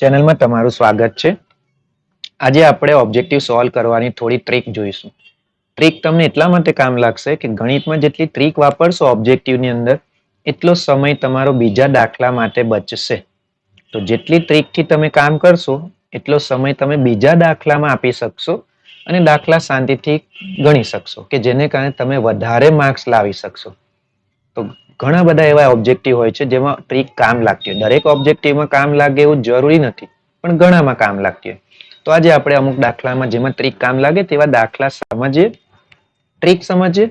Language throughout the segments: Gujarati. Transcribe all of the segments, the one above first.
ચેનલમાં તમારું સ્વાગત છે. આજે આપણે ઓબ્જેક્ટિવ સોલ્વ કરવાની થોડી ટ્રીક જોઈશું. ટ્રીક તમને એટલા માટે કામ લાગશે કે ગણિતમાં જેટલી ટ્રીક વાપરશો ઓબ્જેક્ટિવની અંદર એટલો સમય તમારો બીજા દાખલા માટે બચશે. તો જેટલી ટ્રીકથી તમે કામ કરશો એટલો સમય તમે બીજા દાખલામાં આપી શકશો અને દાખલા શાંતિથી ગણી શકશો કે જેને કારણે તમે વધારે માર્ક્સ લાવી શકશો. તો ઘણા બધા એવા ઓબ્જેક્ટિવ હોય છે જેમાં ટ્રીક કામ લાગતી હોય. દરેક ઓબ્જેક્ટિવમાં કામ લાગે એવું જરૂરી નથી, પણ ઘણામાં કામ લાગતી હોય. તો આજે આપણે અમુક દાખલામાં જેમાં ટ્રીક કામ લાગે તેવા દાખલા સમજીએ, ટ્રીક સમજીએ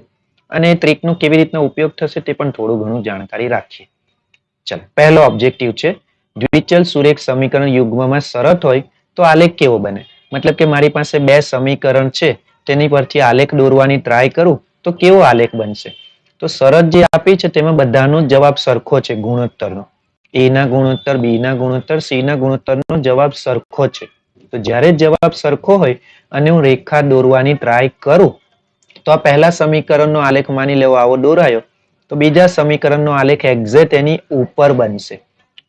અને ટ્રીકનો કેવી રીતના ઉપયોગ થશે તે પણ થોડું ઘણું જાણકારી રાખીએ. ચલો, પહેલો ઓબ્જેક્ટિવ છે દ્વિચલ સુરેખ સમીકરણ યુગ્મમાં શરત હોય તો આલેખ કેવો બને. મતલબ કે મારી પાસે બે સમીકરણ છે, તેની પરથી આલેખ દોરવાની ટ્રાય કરું તો કેવો આલેખ બનશે. તો શરત જે આપી છે તેમાં બધાનો જવાબ સરખો છે. ગુણોત્તરનો એ ના ગુણોત્તર, બી ના ગુણોત્તર, સી ના ગુણોત્તરનો જવાબ સરખો છે. તો જ્યારે જવાબ સરખો હોય અને હું રેખા દોરવાની ટ્રાય કરું તો આ પહેલા સમીકરણનો આલેખ માની લેવો આવો દોરાયો, તો બીજા સમીકરણનો આલેખ એક્ઝેક્ટ એની ઉપર બનશે.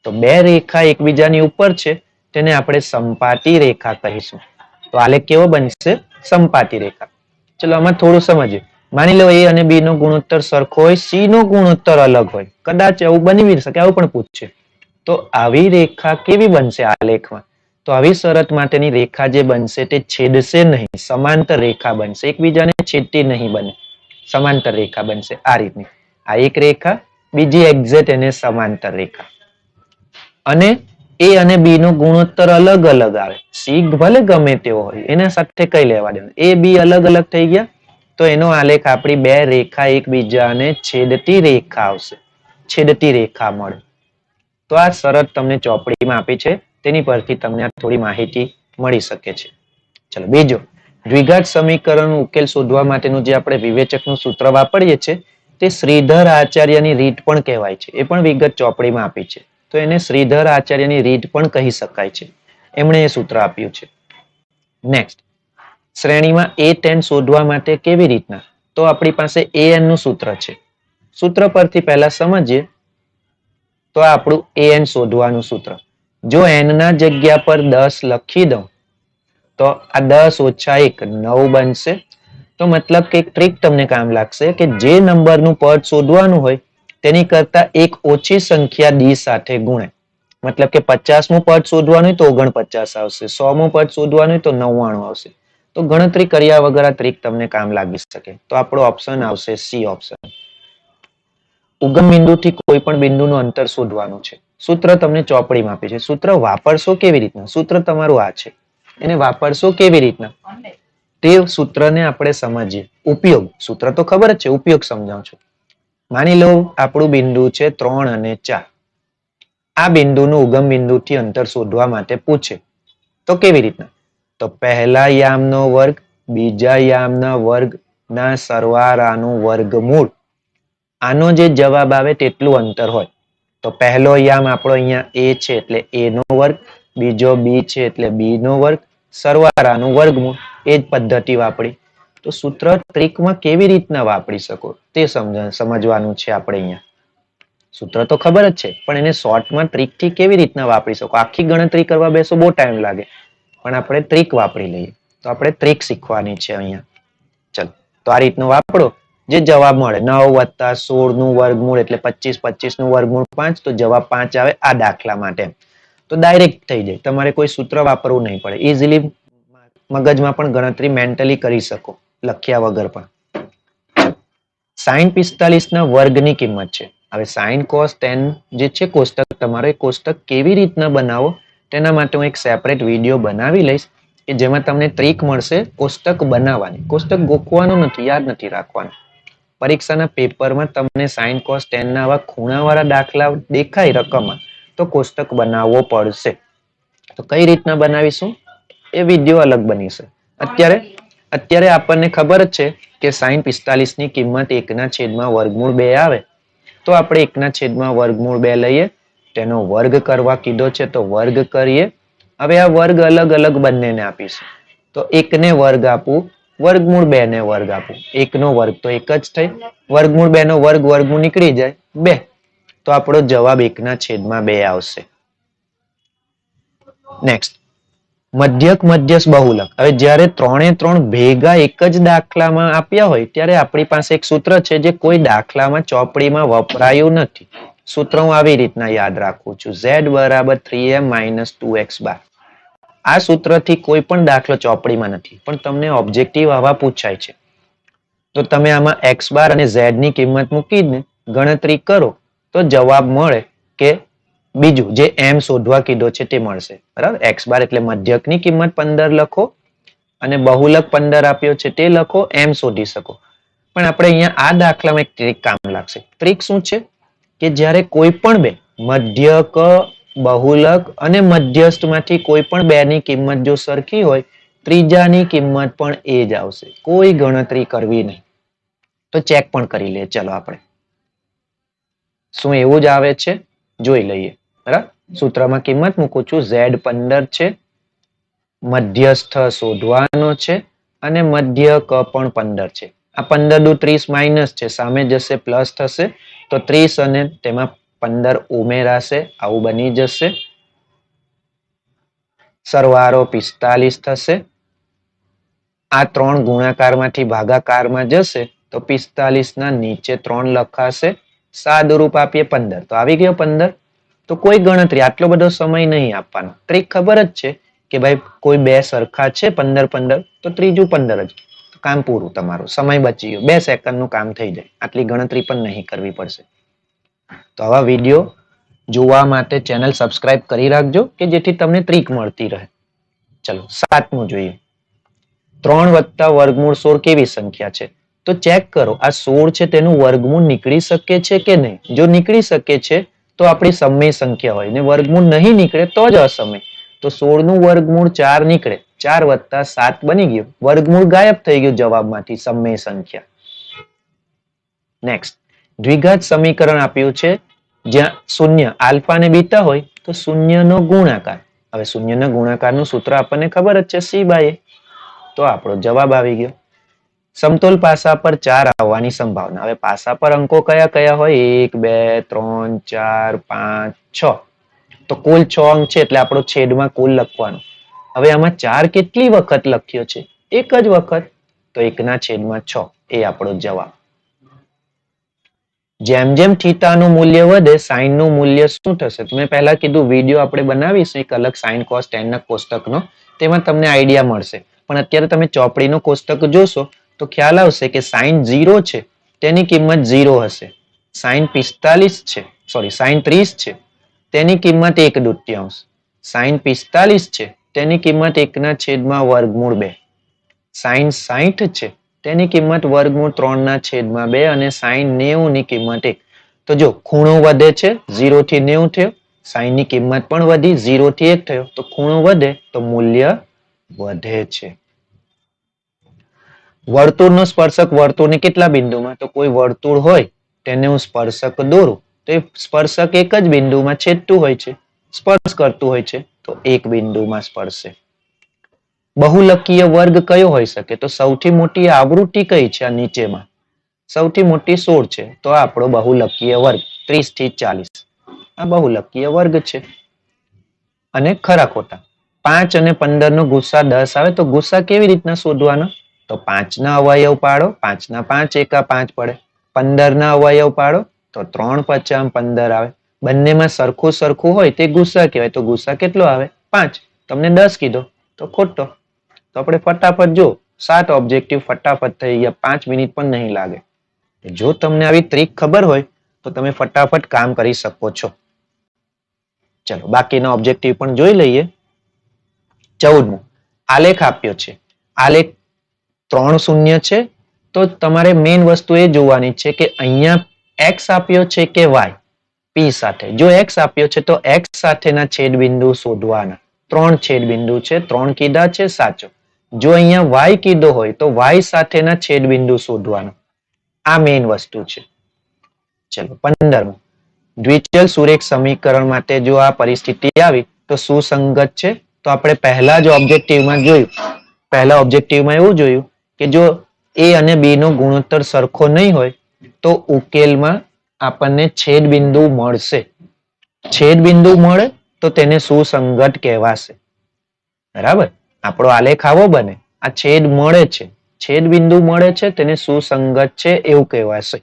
તો બે રેખા એકબીજાની ઉપર છે તેને આપણે સંપાતી રેખા કહીશું. તો આલેખ કેવો બનશે? સંપાતી રેખા. ચલો આમાં થોડું સમજીએ. માની લો એ અને બી નો ગુણોત્તર સરખો હોય, સી નો ગુણોત્તર અલગ હોય, કદાચ એવું બની શકે, આવું પણ પૂછશે. તો આવી રેખા કેવી બનશે આલેખમાં? તો આવી શરત માટેની રેખા જે બનશે તે છેદશે નહીં, સમાંતર રેખા બનશે. એકબીજાને છેદતી નહીં બને, સમાંતર રેખા બનશે આ રીતની. આ એક રેખા, બીજી એક્ઝેક્ટ એને સમાંતર રેખા. અને એ અને બી નો ગુણોત્તર અલગ અલગ આવે. સી ભલે ગમે તેવો હોય, એના સાથે કઈ લેવા દેવાનું. એ બી અલગ અલગ થઈ ગયા તો એનો આલેખ આપણી બે રેખા એકબીજાને છેદતી રેખા આવશે. છેદતી રેખા મળે. તો આ શરત તમને ચોપડીમાં આપી છે, તેની પરથી તમને થોડી માહિતી મળી શકે છે. ચલો બીજો, દ્વિઘાત સમીકરણ ઉકેલ શોધવા માટેનું જે આપણે વિવેચકનું સૂત્ર વાપરીએ છીએ તે શ્રીધર આચાર્યની રીત પણ કહેવાય છે. એ પણ વિગત ચોપડીમાં આપી છે. તો એને શ્રીધર આચાર્યની રીત પણ કહી શકાય છે. એમણે એ સૂત્ર આપ્યું છે. નેક્સ્ટ, શ્રેણીમાં a10 શોધવા માટે કેવી રીતના? તો આપણી પાસે an નું સૂત્ર છે. સૂત્ર પરથી પહેલા સમજીએ. તો આપણું an શોધવાનું સૂત્ર. જો n ના જગ્યા પર 10 લખી દઉં તો આ 10 ઓછા 1 9 બનશે. તો મતલબ કે એક ટ્રીક તમને કામ લાગશે કે જે નંબરનું પદ શોધવાનું હોય તેની કરતા એક ઓછી સંખ્યા ડી સાથે ગુણે. મતલબ કે 50મું પદ શોધવાનું હોય તો 49 આવશે, 100મું પદ શોધવાનું હોય તો 99 આવશે. તો ગણતરી કર્યા વગર આ ટ્રીક તમને કામ લાગી શકે. તો આપણો ઓપ્શન આવશે સી ઓપ્શન. ઉગમ બિંદુથી કોઈ પણ બિંદુનું અંતર શોધવાનું છે. સૂત્ર તમને ચોપડીમાં આપે છે. સૂત્ર વાપરશો કેવી રીતના? સૂત્ર તમારું આ છે. એને વાપરશો કેવી રીતના તે સૂત્રને આપણે સમજીએ. ઉપયોગ, સૂત્ર તો ખબર જ છે, ઉપયોગ સમજાવું છું. માની લો આપણું બિંદુ છે 3 અને 4. આ બિંદુનું ઉગમ બિંદુથી અંતર શોધવા માટે પૂછે તો કેવી રીતના? તો પહેલા યામનો વર્ગ બીજા યામના વર્ગના સરવાળાનું વર્ગમૂળ. આનો જે જવાબ આવે તેટલું અંતર હોય. તો પહેલો યામ આપણો અહીંયા a છે એટલે a નો વર્ગ, બીજો b છે એટલે b નો વર્ગ, સરવાળાનું વર્ગમૂળ. એ જ પદ્ધતિ વાપરી. તો સૂત્ર ટ્રીકમાં કેવી રીતના વાપરી શકો તે સમજવાનું છે આપણે અહીંયા. સૂત્ર તો ખબર જ છે, પણ એને શોર્ટમાં ટ્રીકથી કેવી રીતના વાપરી શકો. આખી ગણતરી કરવા બેસો બહુ ટાઈમ લાગે, પણ આપણે ટ્રીક વાપરી લઈએ. તો આપણે ટ્રીક શીખવાની છે અહીંયા. ચલો, તો આ રીતનું વાપરો, જે જવાબ મળે 9 + 16 નું વર્ગમૂળ એટલે 25, 25 નું વર્ગમૂળ 5, તો જવાબ 5 આવે આ દાખલા માટે. તો ડાયરેક્ટ થઈ જાય, તમારે કોઈ સૂત્ર વાપરવું નહીં પડે. ઇઝીલી મગજમાં પણ ગણતરી મેન્ટલી કરી શકો લખ્યા વગર પણ. sin 45 ના વર્ગની કિંમત છે. હવે sin cos tan જે છે કોષ્ટક, તમારે કોષ્ટક કેવી રીતના બનાવો તેના માટે હું એક સેપરેટ વિડીયો બનાવી લઈશ કે જેમાં તમને ટ્રીક મળશે કોષ્ટક બનાવવાની. કોષ્ટક ગોખવાનું નથી, યાદ નથી રાખવાનું. પરીક્ષાના પેપરમાં તમને sin cos tan ના આવા ખૂણાવાળા દાખલા દેખાય રકમમાં તો કોષ્ટક બનાવવો પડશે. તો કઈ રીતના બનાવીશું એ વિડીયો અલગ બની છે. અત્યારે આપણને ખબર જ છે કે sin 45 ની કિંમત 1/2 આવે. તો આપણે 1/2 લઈએ, તેનો વર્ગ કરવા કીધો છે તો વર્ગ કરીએ. હવે આ વર્ગ અલગ અલગ બંનેને આપીશું. તો 1 ને વર્ગ આપું, વર્ગમૂળ 2 ને વર્ગ આપું. 1 નો વર્ગ તો 1 જ થઈ, વર્ગમૂળ 2 નો વર્ગ, વર્ગમૂળ નીકળી જાય 2. તો આપણો જવાબ 1/2 આવશે. નેક્સ્ટ, મધ્યક મધ્યસ્થ બહુલક. હવે જ્યારે ત્રણે ત્રણ ભેગા એક જ દાખલામાં આપ્યા હોય ત્યારે આપણી પાસે એક સૂત્ર છે જે કોઈ દાખલામાં ચોપડીમાં વપરાયું નથી. સૂત્ર હું આવી રીતના યાદ રાખું છું, z બરાબર 3m - 2x બાર. આ સૂત્રથી કોઈ પણ દાખલો ચોપડીમાં નથી, પણ તમને ઓબ્જેક્ટિવ આવા પૂછાય છે. તો તમે આમાં x બાર અને z ની કિંમત મૂકીને ગણતરી કરો તો જવાબ મળે કે બીજું જે m શોધવા કીધો છે તે મળશે. બરાબર, x બાર એટલે મધ્યકની કિંમત 15 લખો અને બહુલક 15 આપ્યો છે તે લખો, m શોધી શકો. પણ આપણે અહીંયા આ દાખલામાં એક ટ્રીક કામ લાગશે. ટ્રીક શું છે કે જ્યારે કોઈ પણ બે મધ્યક, બહુલક અને મધ્યસ્થ માંથી કોઈ પણ બે ની કિંમત જો સરખી હોય, ત્રીજાની કિંમત પણ એ જ આવશે. કોઈ ગણતરી કરવી નહીં. તો ચેક પણ કરી લઈએ. ચલો આપણે શું એવું જ આવે છે જોઈ લઈએ. બરાબર, સૂત્રમાં કિંમત મૂકું છું, z 15 છે, મધ્યસ્થ શોધવાનો છે અને મધ્યક પણ 15 છે. આ 15 દુ 30 માઇનસ છે, સામે જશે પ્લસ થશે તો 30 અને તેમાં 15 ઉમેરાશે, આવું બની જશે. સરવાળો 45 થશે. આ 3 ગુણાકારમાંથી ભાગાકારમાં જશે તો 45 ના નીચે 3 લખાશે, સાદુરૂપ આપીએ 15 તો આવી ગયો 15. તો કોઈ ગણતરી, આટલો બધો સમય નહીં આપવાનો. ટ્રીક ખબર જ છે કે ભાઈ કોઈ બે સરખા છે 15 15 તો ત્રીજું 15 જ. કામ પૂરું, તમારું સમય બચી ગયો, 2 સેકન્ડનું કામ થઈ જાય. આટલી ગણતરી પણ નહીં કરવી પડશે. તો આવા વિડીયો જોવા માટે ચેનલ સબસ્ક્રાઇબ કરી રાખજો કે જેથી તમને ટ્રીક મળતી રહે. ચલો 7મું જોઈએ. 3 વત્તા વર્ગમૂળ 16 કેવી સંખ્યા છે? તો ચેક કરો, આ 16 છે તેનું વર્ગમૂળ નીકળી શકે છે કે નહીં. જો નીકળી શકે છે તો આપણી સમય સંખ્યા હોય, ને વર્ગમૂળ નહીં નીકળે તો જ અસમય. તો 16 નું વર્ગમૂળ 4 નીકળે, 4 વત્તા 7 બની ગયું, વર્ગમૂળ ગાયબ થઈ ગયું જવાબમાંથી, સમય સંખ્યા. નેક્સ્ટ, દ્વિઘાત સમીકરણ આપ્યું છે જ્યાં શૂન્ય આલ્ફા અને બીટા હોય તો શૂન્યનો ગુણાકાર. હવે શૂન્યના ગુણાકારનું સૂત્ર આપણને ખબર જ છે, c/a. તો આપણો જવાબ આવી ગયો. સમતોલ પાસા પર 4 આવવાની સંભાવના. હવે પાસા પર અંકો કયા કયા હોય? 1 2 3 4 5 6. તો કુલ 6 અંક છે એટલે આપણો છેદમાં કુલ લખવાનો. હવે આમાં 4 કેટલી વખત લખ્યો છે? એક જ વખત. તો 1/6 એ આપણો જવાબ. જેમ જેમ થીટાનું મૂલ્ય વધે સાઈનનું મૂલ્ય શું થશે? મેં પહેલા કીધું વિડીયો આપણે બનાવીશું એક અલગ સાઈન કોસ tan ના કોષ્ટકનો, તેમાં તમને આઈડિયા મળશે. પણ અત્યારે તમે ચોપડીનો કોષ્ટક જોશો તો ખ્યાલ આવશે કે સાઈન 0 છે તેની કિંમત 0 હશે. સાઈન 45 છે, સોરી સાઈન 30 છે તેની કિંમત 1/2. સાઈન 45 છે તેની કિંમત 1/√2. સાઈન 60 છે તેની કિંમત √3/2 અને સાઈન 90 ની કિંમત 1. તો જો ખૂણો વધે છે, 0 થી 90 થયો, સાઈન ની કિંમત પણ વધી, 0 થી 1 થયો, તો ખૂણો વધે તો મૂલ્ય વધે છે. વર્તુળનો સ્પર્શક વર્તુળને કેટલા બિંદુમાં? તો કોઈ વર્તુળ હોય તેને હું સ્પર્શક દોરું તો એ સ્પર્શક એક જ બિંદુમાં છેદતું હોય છે, સ્પર્શ કરતું હોય છે, તો એક બિંદુમાં સ્પર્શે. બહુલકીય વર્ગ કયો હોઈ શકે? તો સૌથી મોટી આવૃત્તિ કઈ છે? આ નીચેમાં સૌથી મોટી 16 છે, તો આપણો બહુલકીય વર્ગ 30 થી 40. આ બહુલકીય વર્ગ છે. અને ખરા ખોટા 5 અને 15 નો ગુસ્સા 10 આવે તો ગુસ્સા કેવી રીતના શોધવાનો? તો 5 ના અવયવ પાડો, 5 ના 5 એકા 5 પડે. 15 ના અવયવ પાડો તો 3 5 15 આવે. બંનેમાં સરખું સરખું હોય તે ગુસ્સા કહેવાય. તો ગુસ્સા કેટલો આવે? 5. તમને 10 કીધો તો ખોટો. તો આપણે ફટાફટ જો 7 ઓબ્જેક્ટિવ ફટાફટ થઈ ગયા, 5 મિનિટ પણ નહીં લાગે. જો તમને આવી ટ્રીક ખબર હોય તો તમે ફટાફટ કામ કરી શકો છો. ચલો બાકીના ઓબ્જેક્ટિવ પણ જોઈ લઈએ. 14મું, આલેખ આપ્યો છે. આલેખ 3 શૂન્ય છે તો તમારે મેઇન વસ્તુ એ જોવાની છે કે અહીંયા x આપ્યો છે કે y. p સાથે. જો x આપ્યો છે તો x સાથેના છેદબિંદુ શોધવાના. 3 છેદબિંદુ છે, 3 કીધા છે, સાચો. જો અહીંયા y કીધો હોય તો y સાથેના છેદબિંદુ શોધવાનો. આ મેઇન વસ્તુ છે. ચલો 15મું, દ્વિચલ સુરેખ સમીકરણ માટે જો આ પરિસ્થિતિ આવી તો સુસંગત છે. તો આપણે પહેલા જ ઓબ્જેક્ટિવમાં જોયું, પહેલા ઓબ્જેક્ટિવમાં એવું જોયું કે જો a અને b નો ગુણોત્તર સરખો નહીં હોય તો ઉકેલમાં આપણને છેદબિંદુ મળશે. છેદબિંદુ મળે તો તેને સુસંગત કહેવાશે. બરાબર. આપણો આલેખ આવો બને. આ છેદ મળે છે, છેદ બિંદુ મળે છે તેને સુસંગત છે એવું કહેવાશે.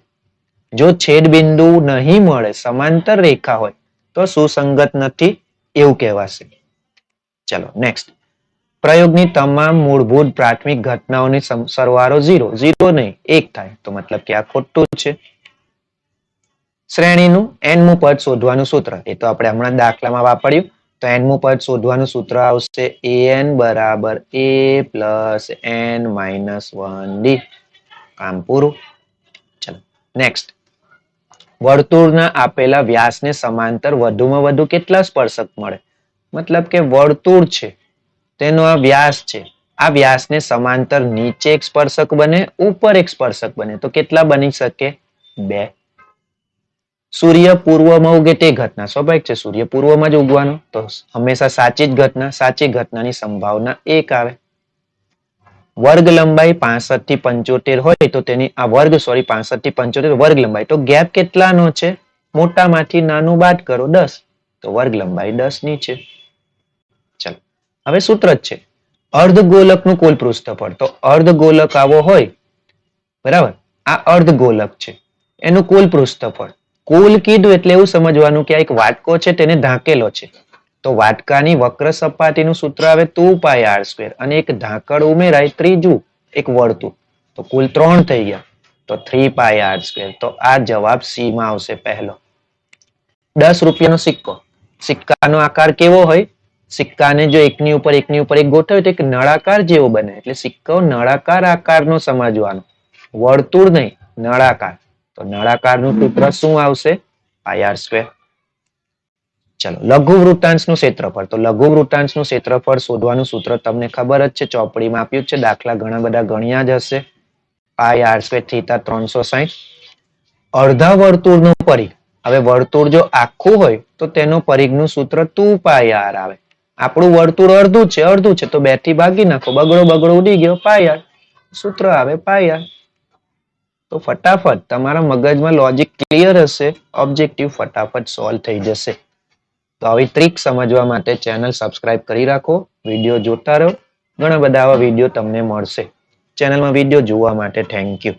જો છેદ બિંદુ નહીં મળે, સમાંતર રેખા હોય તો સુસંગત નથી એવું કહેવાશે. ચલો નેક્સ્ટ. પ્રયોગની તમામ મૂળભૂત પ્રાથમિક ઘટનાઓની સરવાળો 0 નહીં 1 થાય તો મતલબ કે આ ખોટું છે. શ્રેણીનું n-મું પદ શોધવાનું સૂત્ર, એ તો આપણે હમણાં દાખલામાં વાપર્યું. તો n-મું પદ શોધવાનું સૂત્ર આવશે an બરાબર a plus n minus 1d. કામ પૂરું. ચલો નેક્સ્ટ. વર્તુળના આપેલા વ્યાસને સમાંતર વધુમાં વધુ કેટલા સ્પર્શક મળે? મતલબ કે વર્તુળ છે તેનો આ વ્યાસ છે, આ વ્યાસને સમાંતર નીચે એક સ્પર્શક બને, ઉપર એક સ્પર્શક બને તો કેટલા બની શકે? 2. સૂર્ય પૂર્વમાં ઉગે તે ઘટના, સ્વાભાવિક છે સૂર્ય પૂર્વમાં જ ઉગવાનો, તો હંમેશા સાચી જ ઘટના, સાચી ઘટનાની સંભાવના 1 આવે. વર્ગ લંબાઈ 65 થી 75 હોય તો તેની આ વર્ગ 65 થી 75 વર્ગ લંબાઈ, તો ગેપ કેટલાનો છે? મોટામાંથી નાનું બાદ કરો 10, તો વર્ગ લંબાઈ 10 ની છે. ચલો હવે સૂત્ર જ છે. અર્ધગોલકનું કુલ પૃષ્ઠફળ, તો અર્ધગોલક આવો હોય, બરાબર, આ અર્ધગોલક છે એનું કુલ પૃષ્ઠફળ. કુલ કીધું એટલે એવું સમજવાનું કે આ એક વાટકો છે તેને ઢાંકેલો છે, તો વાટકાની વક્ર સપાટીનું સૂત્ર આવે 2πr² અને એક ઢાંકણ ઉમેરાય ત્રીજું એક વર્તુળ, તો કુલ 3 થઈ ગયા, તો 3πr². તો આ જવાબ સી માં આવશે પહેલો. 10 રૂપિયાનો સિક્કો, સિક્કાનો આકાર કેવો હોય? સિક્કાને જો એકની ઉપર એક ગોઠવે તો એક નળાકાર જેવો બને, એટલે સિક્કો નળાકાર આકારનો સમજવાનો, વર્તુળ નહીં નળાકાર. તો નળાકારનું સૂત્ર શું આવશે? πr². ચલો લઘુ વૃત્તાંશનું ક્ષેત્રફળ, તો લઘુ વૃત્તાંશનું ક્ષેત્રફળ શોધવાનું સૂત્ર તમને ખબર જ છે, ચોપડીમાં આપ્યું છે, દાખલા ઘણા બધા ગણ્યા જ હશે. πr² theta 360. અડધા વર્તુળનું પરિઘ, હવે વર્તુળ જો આખું હોય તો તેનો પરિઘનું સૂત્ર 2πr આવે. આપણું વર્તુળ અડધું છે તો 2 થી ભાગી નાખો, બગડો ઉડી ગયો, πr, સૂત્ર આવે πr. તો ફટાફટ તમારા મગજમાં લોજિક ક્લિયર હશે, ઓબ્જેક્ટિવ ફટાફટ સોલ્વ થઈ જશે. તો આવી ટ્રીક સમજવા માટે ચેનલ સબસ્ક્રાઇબ કરી રાખો, વિડીયો જોતા રહો, ઘણા બધા આવા વિડીયો તમને મળશે. ચેનલમાં વિડીયો જોવા માટે થેન્ક યુ.